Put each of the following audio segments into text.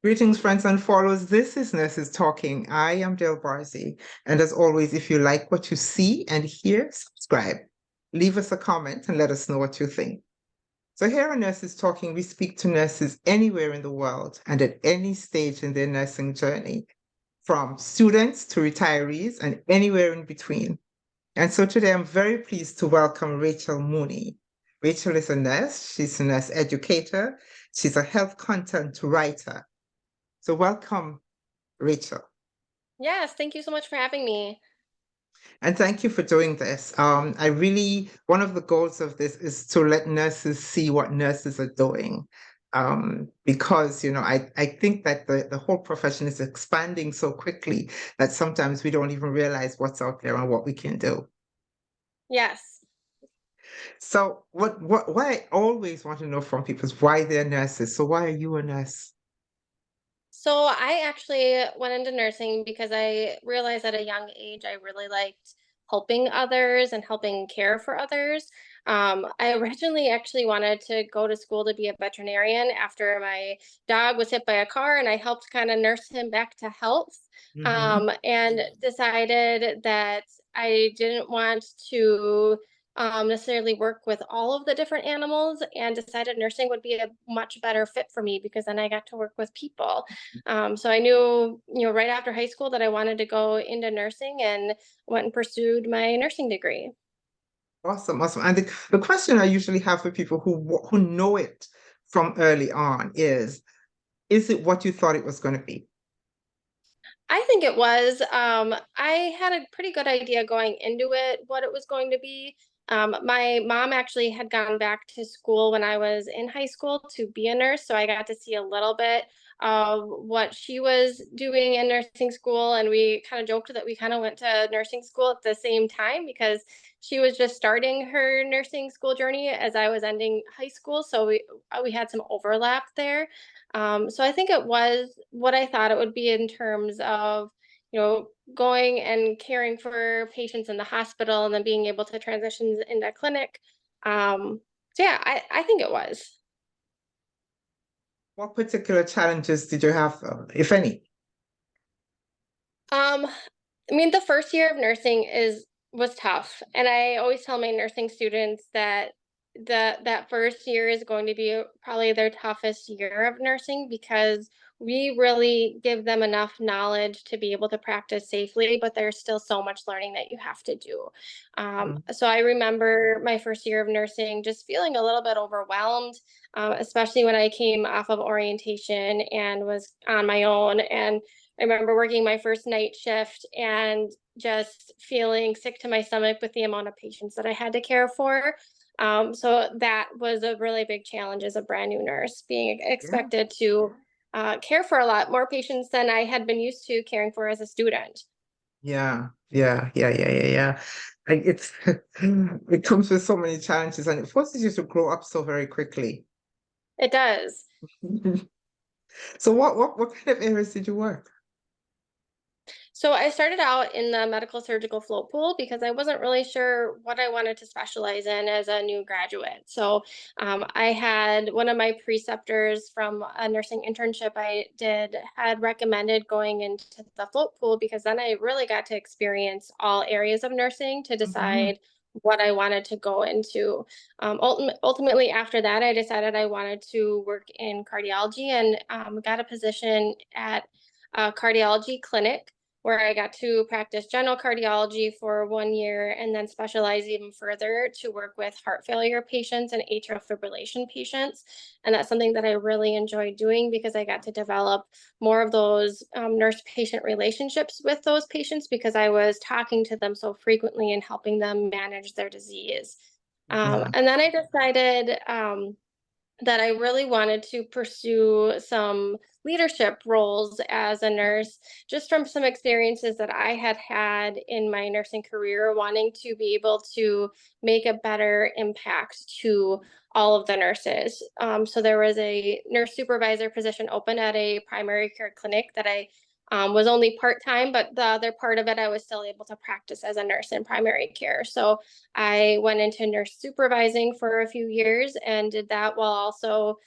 Greetings, friends and followers. This is Nurses Talking. I am Dale Barzy. And as always, if you like what you see and hear, subscribe. Leave us a comment and let us know what you think. So here on Nurses Talking, we speak to nurses anywhere in the world and at any stage in their nursing journey, from students to retirees and anywhere in between. And so today I'm very pleased to welcome Rachael Mooney. Rachael is a nurse. She's a nurse educator. She's a health content writer. So welcome, Rachael. Yes, thank you so much for having me. And thank you for doing this. One of the goals of this is to let nurses see what nurses are doing. Because, I think that the whole profession is expanding so quickly that sometimes we don't even realize what's out there and what we can do. Yes. So what I always want to know from people is why they're nurses. So why are you a nurse? So I actually went into nursing because I realized at a young age I really liked helping others and helping care for others. I originally actually wanted to go to school to be a veterinarian after my dog was hit by a car, and I helped kind of nurse him back to health. Hmm. And decided that I didn't want to necessarily work with all of the different animals, and decided nursing would be a much better fit for me because then I got to work with people. So I knew, right after high school that I wanted to go into nursing and went and pursued my nursing degree. Awesome, awesome. And the question I usually have for people who know it from early on is it what you thought it was going to be? I think it was. I had a pretty good idea going into it what it was going to be. My mom actually had gone back to school when I was in high school to be a nurse, so I got to see a little bit of what she was doing in nursing school, and we kind of joked that we kind of went to nursing school at the same time because she was just starting her nursing school journey as I was ending high school, so we had some overlap there. So I think it was what I thought it would be in terms of, going and caring for patients in the hospital and then being able to transition into clinic. So yeah, I think it was. What particular challenges did you have, if any? Um, I mean, the first year of nursing is was tough, and I always tell my nursing students that that first year is going to be probably their toughest year of nursing because we really give them enough knowledge to be able to practice safely, but there's still so much learning that you have to do. Mm. So I remember my first year of nursing just feeling a little bit overwhelmed, especially when I came off of orientation and was on my own. And I remember working my first night shift and just feeling sick to my stomach with the amount of patients that I had to care for. So that was a really big challenge as a brand new nurse, being Yeah, expected to care for a lot more patients than I had been used to caring for as a student. yeah. Like it's it comes with so many challenges and it forces you to grow up so very quickly. It does. So what kind of areas did you work? So I started out in the medical surgical float pool because I wasn't really sure what I wanted to specialize in as a new graduate. So I had one of my preceptors from a nursing internship I did had recommended going into the float pool because then I really got to experience all areas of nursing to Mhm. decide what I wanted to go into. Ultimately, after that, I decided I wanted to work in cardiology and got a position at a cardiology clinic where I got to practice general cardiology for 1 year and then specialize even further to work with heart failure patients and atrial fibrillation patients. And that's something that I really enjoyed doing because I got to develop more of those nurse patient relationships with those patients because I was talking to them so frequently and helping them manage their disease. Yeah. And then I decided that I really wanted to pursue some leadership roles as a nurse, just from some experiences that I had had in my nursing career, wanting to be able to make a better impact to all of the nurses. So there was a nurse supervisor position open at a primary care clinic that I was only part time, but the other part of it, I was still able to practice as a nurse in primary care. So I went into nurse supervising for a few years and did that while also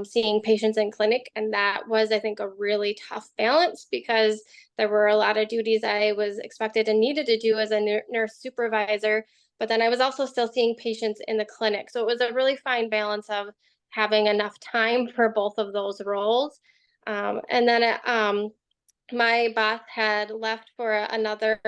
seeing patients in clinic. And that was, I think, a really tough balance because there were a lot of duties I was expected and needed to do as a nurse supervisor. But then I was also still seeing patients in the clinic. So it was a really fine balance of having enough time for both of those roles. And then my boss had left for another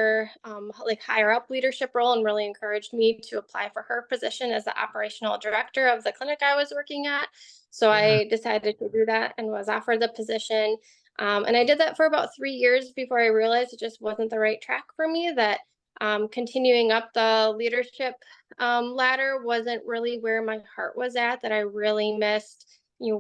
like higher up leadership role and really encouraged me to apply for her position as the operational director of the clinic I was working at. So Yeah. I decided to do that and was offered the position. And I did that for about 3 years before I realized it just wasn't the right track for me, that continuing up the leadership ladder wasn't really where my heart was at, that I really missed,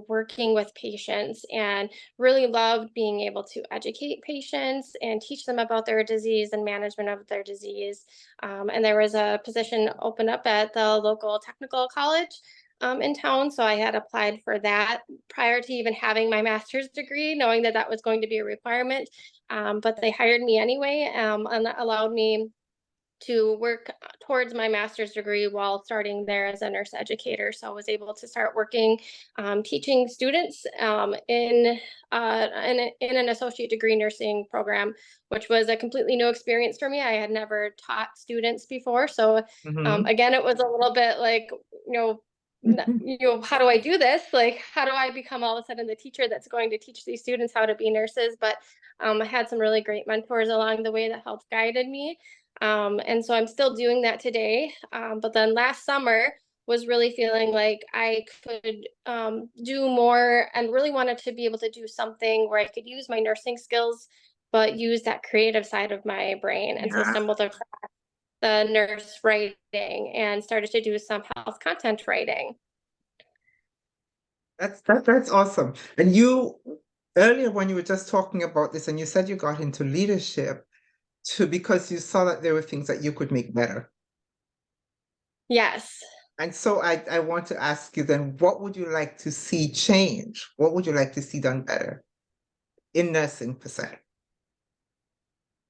working with patients and really loved being able to educate patients and teach them about their disease and management of their disease. And there was a position open up at the local technical college in town. So I had applied for that prior to even having my master's degree, knowing that that was going to be a requirement. But they hired me anyway, and allowed me to work towards my master's degree while starting there as a nurse educator. So I was able to start working, teaching students in an associate degree nursing program, which was a completely new experience for me. I had never taught students before. So Mhm. again, it was a little bit like, how do I do this? Like, how do I become all of a sudden the teacher that's going to teach these students how to be nurses? But I had some really great mentors along the way that helped guided me. And so I'm still doing that today. But then last summer was really feeling like I could do more and really wanted to be able to do something where I could use my nursing skills, but use that creative side of my brain. And so Yeah. stumbled across the nurse writing and started to do some health content writing. That's awesome. And you earlier when you were just talking about this and you said you got into leadership to because you saw that there were things that you could make better. Yes. And so I want to ask you then, what would you like to see change? What would you like to see done better in nursing per se?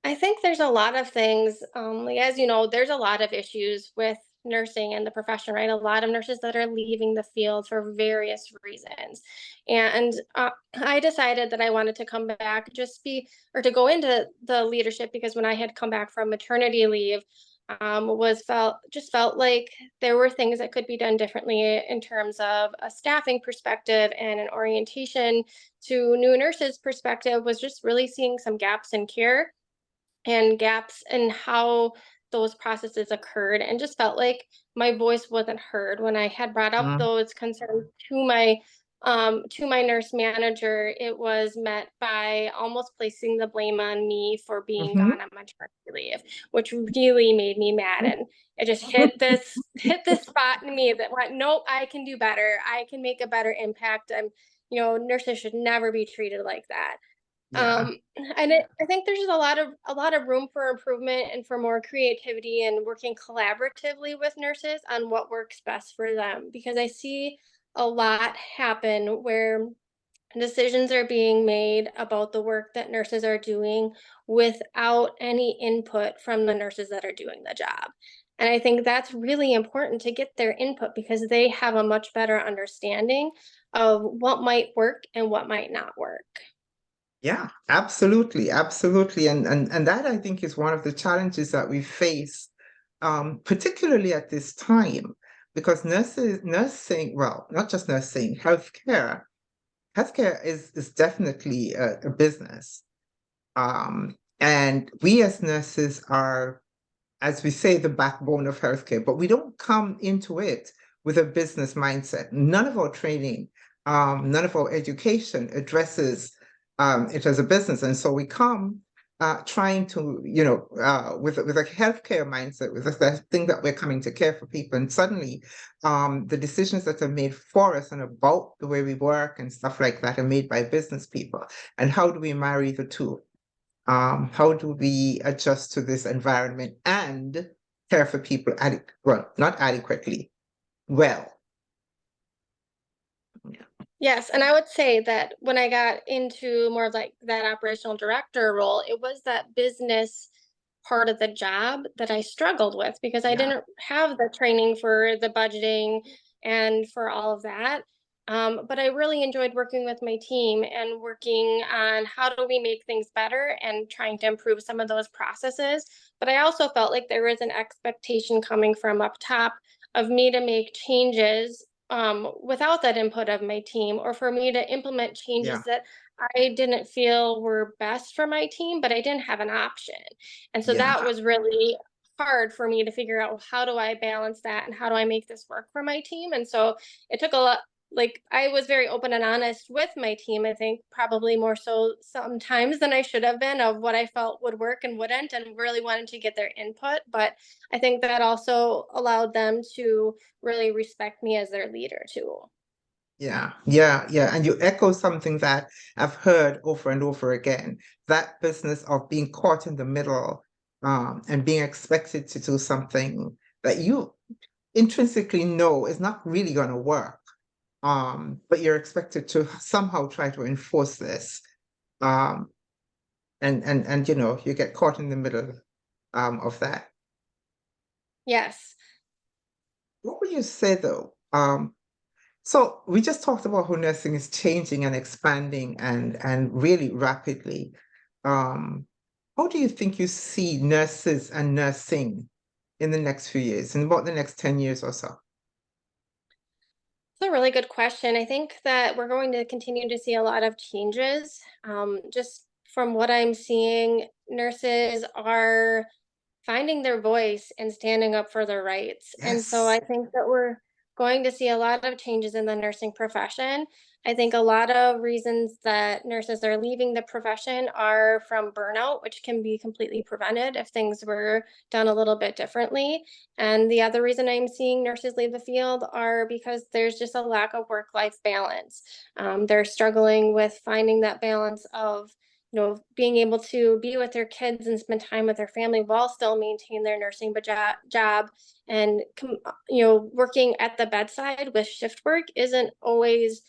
I think there's a lot of things, like, as you know, there's a lot of issues with nursing and the profession, right? A lot of nurses that are leaving the field for various reasons. And I decided that I wanted to come back, or to go into the leadership, because when I had come back from maternity leave, felt like there were things that could be done differently in terms of a staffing perspective and an orientation to new nurses perspective, was just really seeing some gaps in care and gaps in how those processes occurred, and just felt like my voice wasn't heard when I had brought up Mm, those concerns to my nurse manager. It was met by almost placing the blame on me for being mhm. gone on maternity leave, which really made me mad. And it just hit this spot in me that went, nope, I can do better, I can make a better impact. Nurses should never be treated like that. Yeah. um I think there's just a lot of room for improvement and for more creativity and working collaboratively with nurses on what works best for them, because I see a lot happen where decisions are being made about the work that nurses are doing without any input from the nurses that are doing the job. And I think that's really important to get their input, because they have a much better understanding of what might work and what might not work. Yeah, absolutely, absolutely. And that I think is one of the challenges that we face, particularly at this time, because nursing, well, not just nursing, healthcare is definitely a business. And we as nurses are, as we say, the backbone of healthcare, but we don't come into it with a business mindset. None of our training, none of our education addresses it as a business. And so we come trying to, with a healthcare mindset, with the thing that we're coming to care for people. And suddenly the decisions that are made for us and about the way we work and stuff like that are made by business people. And how do we marry the two? How do we adjust to this environment and care for people well, not adequately, well? Yeah. Yes, and I would say that when I got into more of like that operational director role, it was that business part of the job that I struggled with, because I Yeah. didn't have the training for the budgeting and for all of that. But I really enjoyed working with my team and working on how do we make things better and trying to improve some of those processes. But I also felt like there was an expectation coming from up top of me to make changes without that input of my team, or for me to implement Yeah, changes that I didn't feel were best for my team, but I didn't have an option. And so yeah, that was really hard for me to figure out, well, how do I balance that and how do I make this work for my team? And so it took a lot, like, I was very open and honest with my team, I think probably more so sometimes than I should have been, of what I felt would work and wouldn't, and really wanted to get their input. But I think that also allowed them to really respect me as their leader too. yeah, yeah, yeah. And you echo something that I've heard over and over again, that business of being caught in the middle, and being expected to do something that you intrinsically know is not really going to work. But you're expected to somehow try to enforce this. Um, and you get caught in the middle of that. Yes. What would you say though? So we just talked about how nursing is changing and expanding and really rapidly. Um, how do you think you see nurses and nursing in the next few years, in about the next 10 years or so? It's a really good question. I think that we're going to continue to see a lot of changes. Just from what I'm seeing, nurses are finding their voice and standing up for their rights. And so Yes. I think that we're going to see a lot of changes in the nursing profession. I think a lot of reasons that nurses are leaving the profession are from burnout, which can be completely prevented if things were done a little bit differently. And the other reason I'm seeing nurses leave the field are because there's just a lack of work-life balance. They're struggling with finding that balance of, being able to be with their kids and spend time with their family while still maintain their nursing job. And working at the bedside with shift work isn't always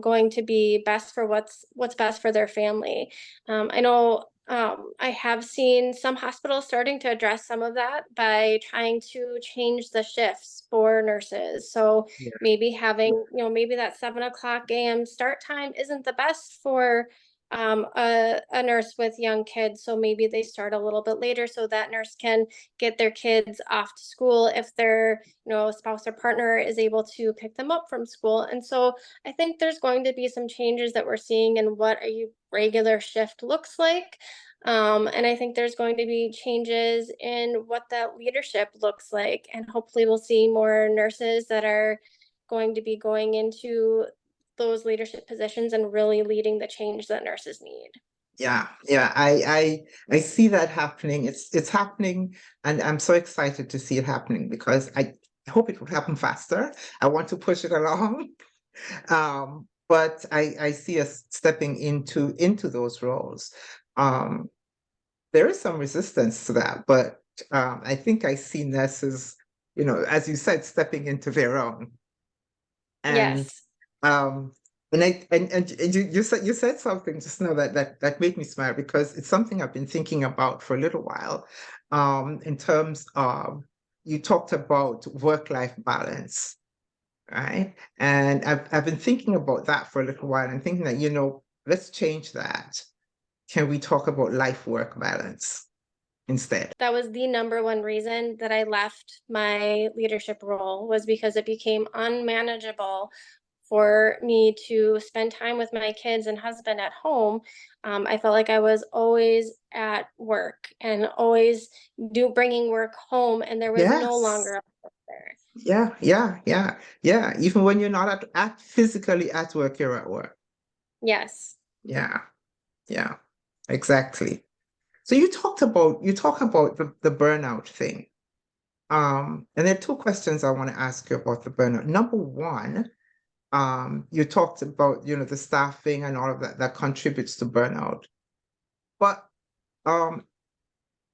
going to be best for what's best for their family. I know I have seen some hospitals starting to address some of that by trying to change the shifts for nurses. So Yeah. maybe having, maybe that 7 o'clock a.m. start time isn't the best for a nurse with young kids. So maybe they start a little bit later so that nurse can get their kids off to school if their, spouse or partner is able to pick them up from school. And so I think there's going to be some changes that we're seeing in what a regular shift looks like. And I think there's going to be changes in what that leadership looks like. And hopefully we'll see more nurses that are going to be going into those leadership positions and really leading the change that nurses need. Yeah, yeah, I see that happening. It's happening, and I'm so excited to see it happening because I hope it will happen faster. I want to push it along. But I see us stepping into those roles. Um, there is some resistance to that, but I think I see nurses, as you said, stepping into their own. And Yes. um and you said something just now that made me smile because it's something I've been thinking about for a little while. In terms of, you talked about work-life balance, right? And I've been thinking about that for a little while and thinking that, let's change that. Can we talk about life-work balance instead? That was the number one reason that I left my leadership role, was because it became unmanageable for me to spend time with my kids and husband at home. I felt like I was always at work and always bringing work home, and there was no Yes. longer a work there. Yeah, yeah, yeah, yeah. Even when you're not at physically at work, you're at work. Yes. Yeah, yeah, exactly. So you talk about the burnout thing. And there are two questions I want to ask you about the burnout. Number one, you talked about, the staffing and all of that contributes to burnout. But um,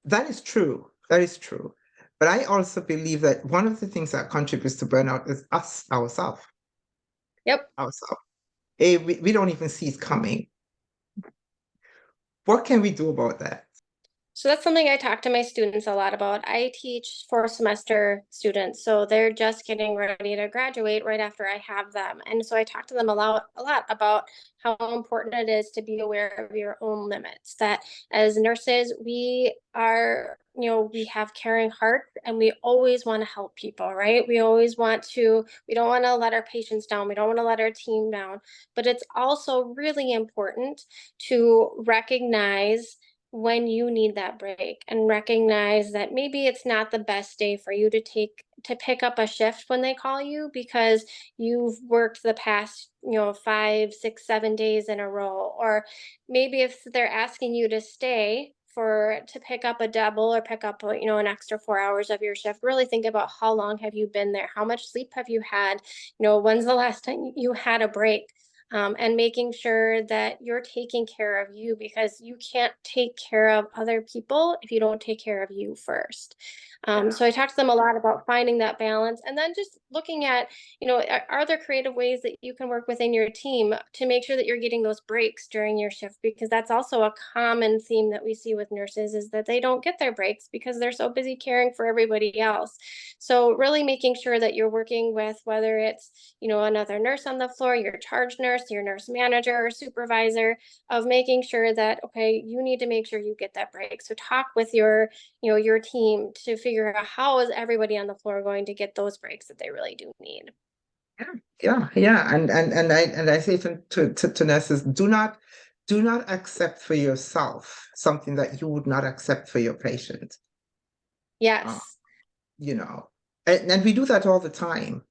that is true. That is true. But I also believe that one of the things that contributes to burnout is us, ourselves, Yep. ourselves. Hey, we don't even see it coming. What can we do about that? So that's something I talk to my students a lot about. I teach 4th semester students, so they're just getting ready to graduate right after I have them. And so I talk to them a lot about how important it is to be aware of your own limits. That as nurses, we are, we have caring hearts and we always want to help people, right? We don't want to let our patients down. We don't want to let our team down. But it's also really important to recognize when you need that break and recognize that maybe it's not the best day for you to pick up a shift when they call you because you've worked the past 5 6 7 days in a row, or maybe if they're asking you to stay to pick up a double or pick up an extra 4 hours of your shift, really think about how long have you been there, how much sleep have you had, when's the last time you had a break, and making sure that you're taking care of you, because you can't take care of other people if you don't take care of you first. Yeah. So I talked to them a lot about finding that balance, and then just looking at, are there creative ways that you can work within your team to make sure that you're getting those breaks during your shift? Because that's also a common theme that we see with nurses, is that they don't get their breaks because they're so busy caring for everybody else. So really making sure that you're working with, whether it's, another nurse on the floor, your charge nurse, your nurse manager or supervisor, of making sure that, okay, you need to make sure you get that break. So talk with your team to figure out how is everybody on the floor going to get those breaks that they really do need. Yeah, yeah, yeah. And I say to nurses, do not accept for yourself something that you would not accept for your patient. Uh, Yes. you know, and we do that all the time.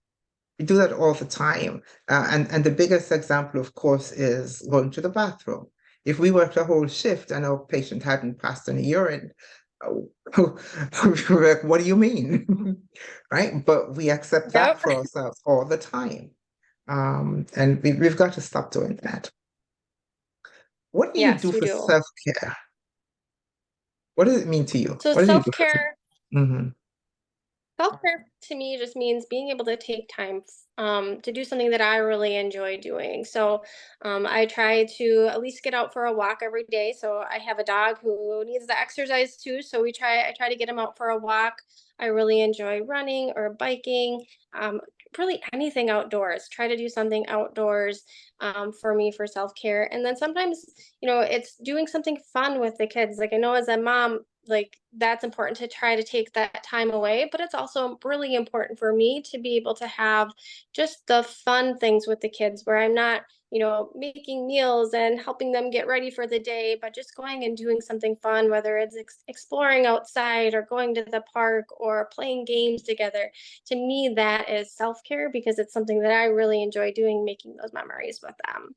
We do that all the time. And the biggest example, of course, is going to the bathroom. If we worked a whole shift and our patient hadn't passed any urine, oh, we're like, what do you mean? Right? But we accept that Yep. for ourselves all the time. And we've got to stop doing that. What do you do Yes, we for do. self-care? What does it mean to you? So What do you do for self-care Mm-hmm. Self-care to me just means being able to take time to do something that I really enjoy doing. So I try to at least get out for a walk every day. So I have a dog who needs the exercise too. So I try to get him out for a walk. I really enjoy running or biking, really anything outdoors. Try to do something outdoors for me for self-care. And then sometimes, it's doing something fun with the kids. Like I know as a mom, like that's important to try to take that time away, but it's also really important for me to be able to have just the fun things with the kids where I'm not, making meals and helping them get ready for the day, but just going and doing something fun, whether it's exploring outside or going to the park or playing games together. To me, that is self-care because it's something that I really enjoy doing, making those memories with them.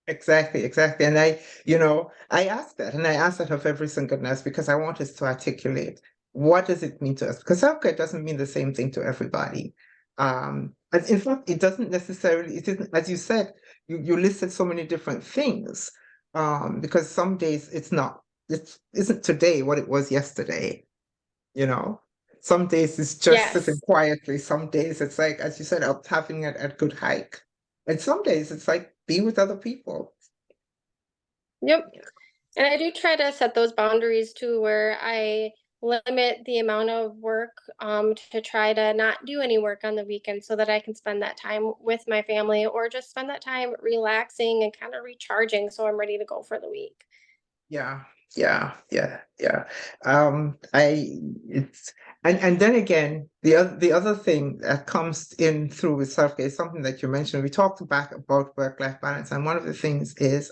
Exactly, exactly. And I ask that, and I ask that of every single nurse because I want us to articulate what does it mean to us? Because self-care doesn't mean the same thing to everybody. And in fact, it doesn't necessarily, it isn't, as you said, you listed so many different things. Because some days it isn't today what it was yesterday, you know. Some days it's just sitting Yes. quietly. Some days it's like, as you said, out having a good hike. And some days it's like being with other people. Yep. And I do try to set those boundaries too, where I limit the amount of work to try to not do any work on the weekend so that I can spend that time with my family or just spend that time relaxing and kind of recharging so I'm ready to go for the week. Yeah, yeah, yeah, yeah. I it's and then again, the other thing that comes in through with self-care is something that you mentioned. We talked back about work-life balance, and one of the things is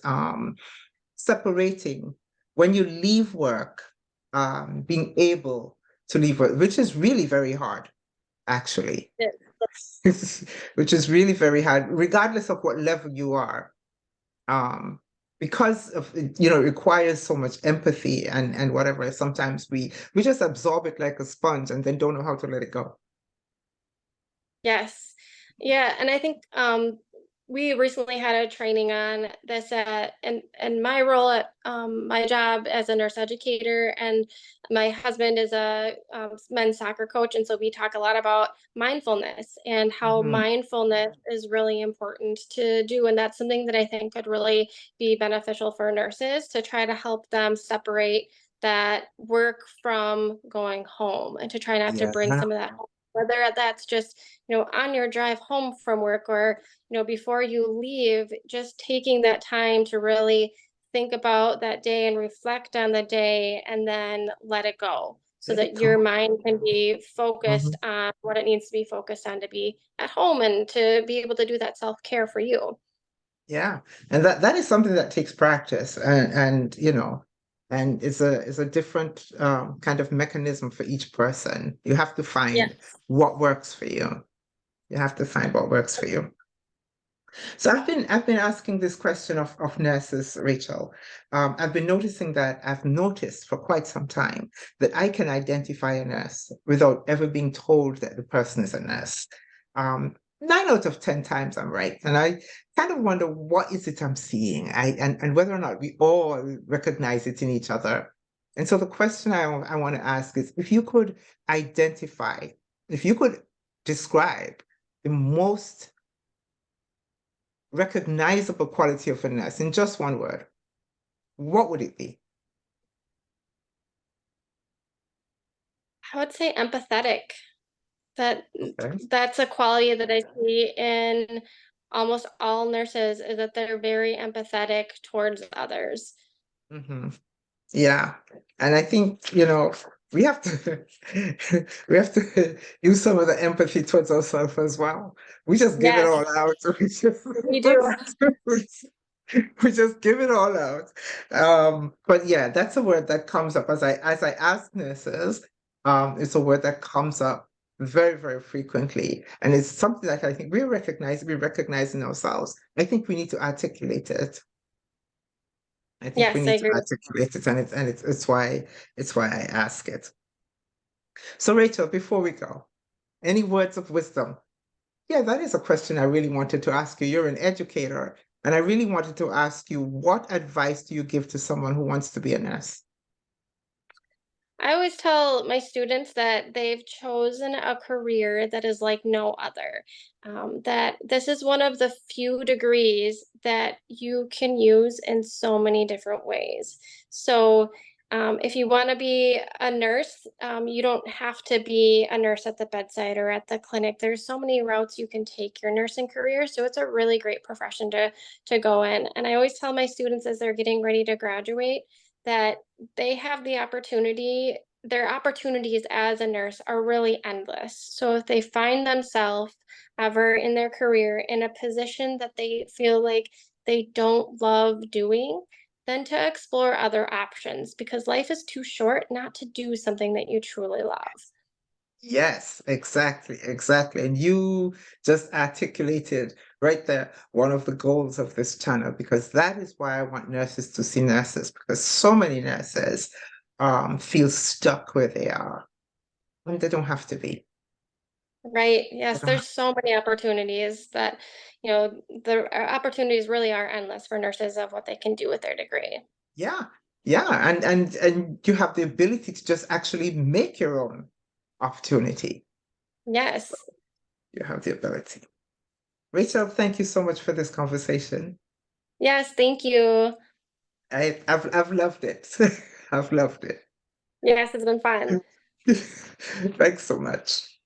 separating when you leave work, being able to leave work, which is really very hard, actually. Yeah. Which is really very hard, regardless of what level you are. um because of it requires so much empathy and whatever. Sometimes we just absorb it like a sponge and then don't know how to let it go. Yes. Yeah, and I think we recently had a training on this and my role at my job as a nurse educator, and my husband is a men's soccer coach, and so we talk a lot about mindfulness and how Mhm. mindfulness is really important to do, and that's something that I think could really be beneficial for nurses to try to help them separate that work from going home, and to try not to Yeah. bring some of that home. Whether that's just, on your drive home from work, or, before you leave, just taking that time to really think about that day and reflect on the day, and then let it go so Let it that go. your mind can be focused Mhm. on what it needs to be focused on to be at home and to be able to do that self-care for you. Yeah, and that is something that takes practice, and and it's a different kind of mechanism for each person. You have to find Yes. what works for you. You have to find what works for you. So I've been asking this question of nurses, Rachel. I've been noticing that I've noticed for quite some time that I can identify a nurse without ever being told that the person is a nurse. 9 out of 10 times I'm right. And I kind of wonder what is it I'm seeing? And whether or not we all recognize it in each other. And so the question I want to ask is if you could identify, if you could describe the most recognizable quality of a nurse in just one word, what would it be? I would say empathetic. That Okay. that's a quality that I see in almost all nurses, is that they're very empathetic towards others. Hmm. Yeah. And I think, we have to we have to use some of the empathy towards ourselves as well. We just give it Yes, all out. we do. We just give it all out. But yeah, that's a word that comes up as I ask nurses. It's a word that comes up very, very frequently. And it's something that I think we recognize in ourselves. I think we need to articulate it. I think we Yes, I need to agree. articulate it, and it's why I ask it. So Rachel, before we go, any words of wisdom? Yeah, that is a question I really wanted to ask you. You're an educator, and I really wanted to ask you, what advice do you give to someone who wants to be a nurse? I always tell my students that they've chosen a career that is like no other. That this is one of the few degrees that you can use in so many different ways. So, if you want to be a nurse, you don't have to be a nurse at the bedside or at the clinic. There's so many routes you can take your nursing career. So it's a really great profession to go in. And I always tell my students as they're getting ready to graduate that they have the opportunity, their opportunities as a nurse are really endless. So if they find themselves ever in their career in a position that they feel like they don't love doing, then to explore other options, because life is too short not to do something that you truly love. Yes, exactly, exactly. And you just articulated right there one of the goals of this channel, because that is why I want nurses to see nurses, because so many nurses feel stuck where they are, and they don't have to be. Right. They Yes, don't there's so many opportunities that, the opportunities really are endless for nurses of what they can do with their degree. Yeah, yeah, and you have the ability to just actually make your own opportunity. Yes. You have the ability. Rachel, thank you so much for this conversation. Yes, thank you. I've loved it. I've loved it. Yes, it's been fun. Thanks so much.